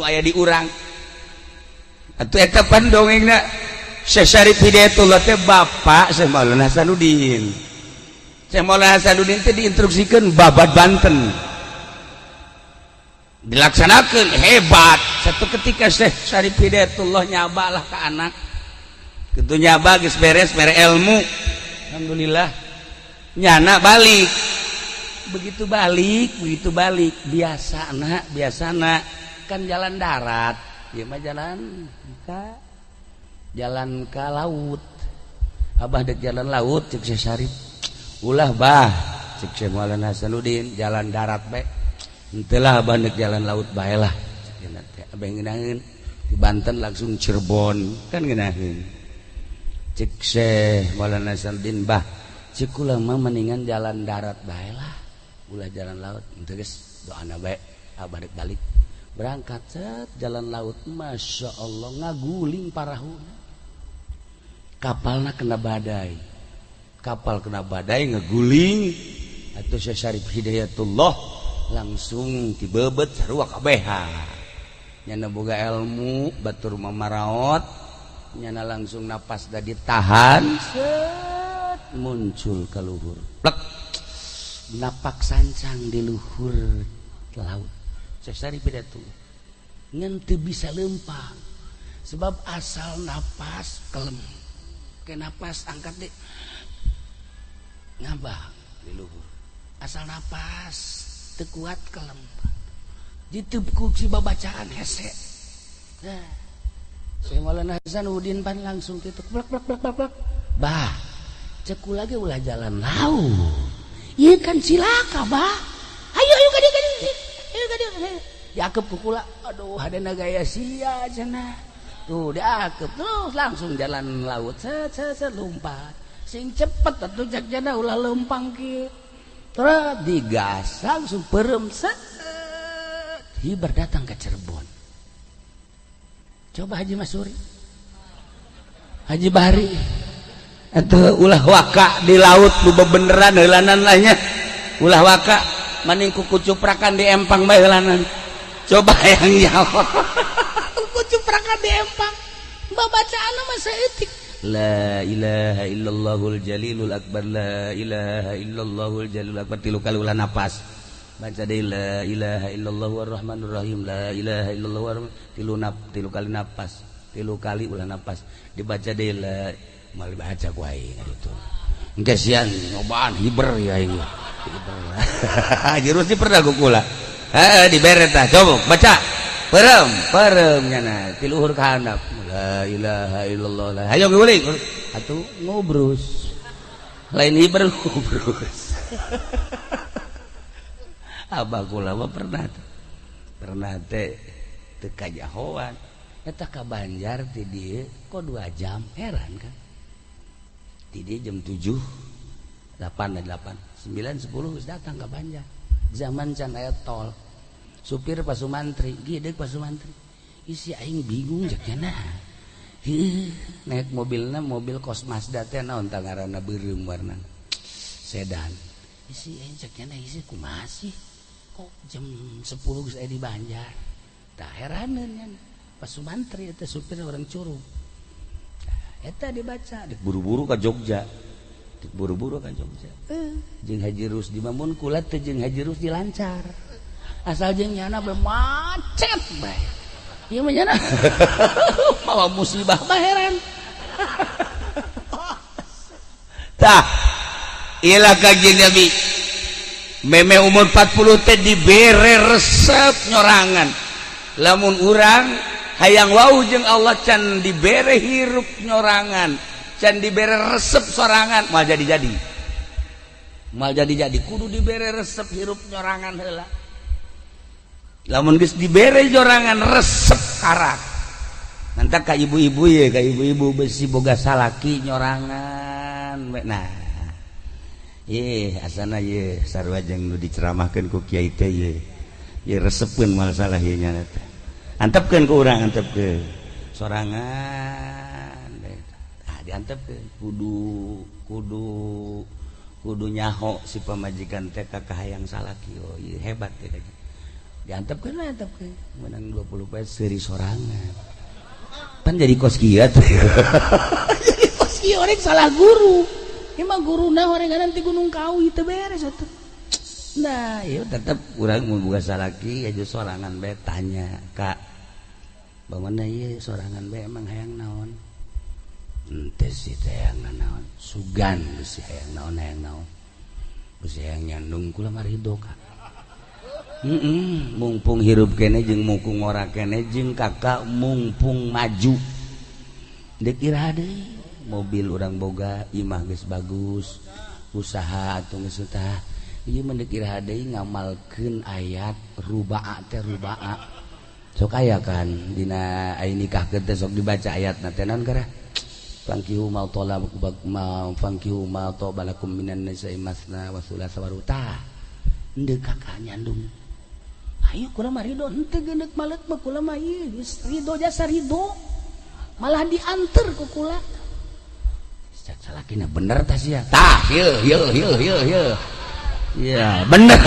nu aya di urang atuh eta pandongengna Syekh Syarif Hidayatullah teh bapak Syekh Maulana Hasanuddin. Syekh Maulana Hasanuddin teh diinstruksikeun babat Banten dilaksanakan hebat. Satu ketika Syekh Syarif Hidayatullah nyabalah ke anak gitu, nyaba geus beres mere ilmu alhamdulillah nyana balik. Begitu balik biasana kan jalan darat ya mah jalan ke laut. Abah dek jalan laut cek Syekh Syarif ulah bah cek Syekh Maulana Hasanuddin jalan darat bae entelah abah dek jalan laut bae lah abah ngeunaheun di Banten langsung Cirebon kan ngeunaheun cek Syekh Maulana Hasanuddin bah cek ulah mah mendingan jalan darat bae lah ulah jalan laut ente geus doana bae abah dek balik berangkat set jalan laut Masya Allah ngaguling parahuna kapalna kena badai ngeguling atuh Syekh Syarif Hidayatullah langsung dibebet sarua kabeh nyana boga ilmu batur mamaraot nyana langsung napas da ditahan set muncul ka luhur plek napak sancang di luhur laut. Syekh Syarif Hidayatullah ngan teu bisa lempang sebab asal napas kelem ke napas angkat deh ngambang di luhur asal napas teu kuat kelem ditepuk si babacaan hese. Nah Syekh Maulana Hasanuddin pan langsung kitu blak bah cek lagi ulah jalan laut ieu kan cilaka bah ayo ka dieu diakep kukula aduh hadana gaya sia cenah tuh diakep terus langsung jalan laut set lompat sing cepet atuh jak jana ulah lempang kieu terus digas langsung perem set hibar datang ke Cirebon. Coba Haji Masuri Haji Bahri atuh ulah waka di laut nu bebeneran heulanan lahnya ulah waka maning kucuprakan di empang bae heulanan. Coba yang jawab kucuprakan di empang babacaanna mah saeutik la ilaha illallahul jalilul akbar la ilaha illallahul jalilul akbar tilu kali ulah napas baca deui la ilaha illallahur rahmanur rahim la ilaha illallah tilu kali napas tilu kali ulah napas dibaca deui la mal baca ku aing gitu engke sian nyobaan hiber ya ieu jurus di pernah kula dibere tah coba baca perem nyana ti luhur ka handap la ilaha illallah hayo nguling atuh ngobrus lain hiber ngobrus abah kula mah pernah teh teu kajahoan eta ka Banjar ti dieu kok 2 jam heran kan ti dieu jam 7 8 9 10 geus datang ka Banjar zaman can aya tol supir Pasumantri gideg Pasumantri isi aing bingung jak cenah naik mobilna mobil kos Mazda teh naon tah ngaranna beureum warna sedan isi aing jak cenah isi kumaha sih kok jam 10 geus aya di Banjar tah heraneun nya Pasumantri eta supir orang Curug eta dibaca dik buru-buru ka Jogja jeung Haji Rusdi mamun kula teh jeung Haji Rusdi lancar asal jeung nyana be macet bae ieu mah nyana mawa musibah mah heran tah ieu kajian Nabi meme umur 40 teh dibere resep nyorangan lamun urang hayang wau jeung Allah can dibere hirup nyorangan can dibere resep sorangan mal jadi kudu dibere resep hirup nyorangan heula lamun geus dibere nyorangan resep karak nanti ka ibu-ibu ye ka ibu-ibu besi boga salaki nyorangan nah ye asana ye sarua jeung nu diceramahkeun ku kiai teh ye resepkeun masalah ye nya teh antepkeun ku urang antepkeun sorangan diantepkeun kudu nyaho si pamajikan teh ka kahayang salaki oh ieu hebat teh diantepkeun we antepkeun menang 20 pesos seri sorangan pan jadi kos kieu tuh jadi kos kieu orang salah guru emang guruna orang nanti Gunung Kawi teu beres atuh nah ieu tetep urang mun boga salaki aja sorangan bae tanya Kak bagaimana ieu sorangan bae emang hayang naon henteu sih teh hayang naon sugan geus hayang naon geus hayang nyandung kula mah ridho Kak mumpung hirup kene jeung mumpung ora kene jeung kakak mumpung maju dikira deui mobil urang boga imah geus bagus usaha atuh geus tah ieu mah dikira deui ngamalkeun ayat rubaa teh rubaa sok aya kan dina ai nikahkeun teh sok dibaca ayatna teh naon gara fankihu ma balakum minan nisa'i masna wa thulatha wa ruba' henteu kakak nyandung ayo kula mah ridho henteu geundek malet mah kula mah ieu ridho jasa ridho malah dianter ku kula cak salakina bener tah sia tah yeuh ya bener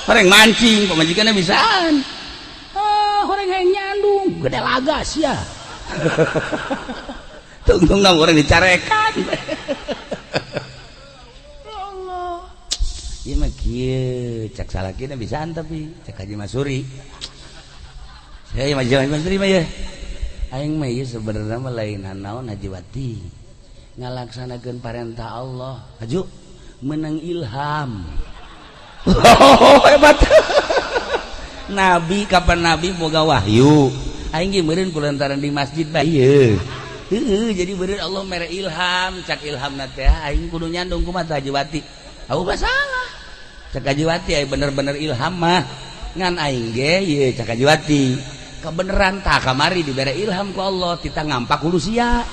horeng mancing pamajikanna bisaan horeng hayang nyandung gede lagas ya tungtung orang dicarekan iya mah kieu cak salakina bisaan tapi cak Haji Masuri saya Haji Masuri mah ya aing mah ieu sebenarnya mah lain naon Haji Wati ngalaksanakeun parentah Allah Haju menang ilham hebat Nabi kapan Nabi boga wahyu aing ge meureun kulantaran di masjid bae ieu jadi beureun Allah mere ilham cak ilhamna teh aing kudu nyandung kumaha Haji Wati aku salah cak Haji Wati aya bener-bener ilham mah ngan aing ge ieu cak Haji Wati kebeneran tah kamari dibere ilham ku Allah kita ngampak hulu sia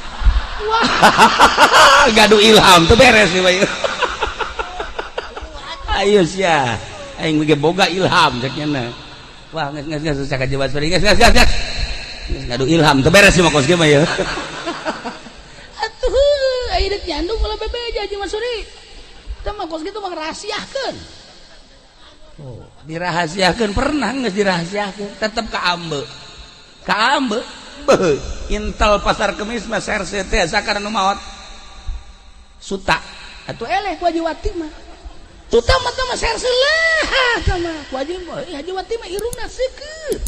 wah gaduh ilham teu beres ieu bae ayo sia aing ge boga ilham cak nya wah geus cak Haji Wati geus ngaduh ilham teu beres ieu mah kos ge mah ieu atuh aya deuk nyandung ulah bebeja Haji Masuri teh mah kos kitu mah rahasiakeun oh dirahasiakeun pernah geus dirahasiakeun tetep ka ambe beuh intel pasar kemis mah serse teh sakar nu maot suta atuh eleh ku Haji Wati mah suta mah teh mah serse lah tah mah ku Haji Wati mah irungna seukeut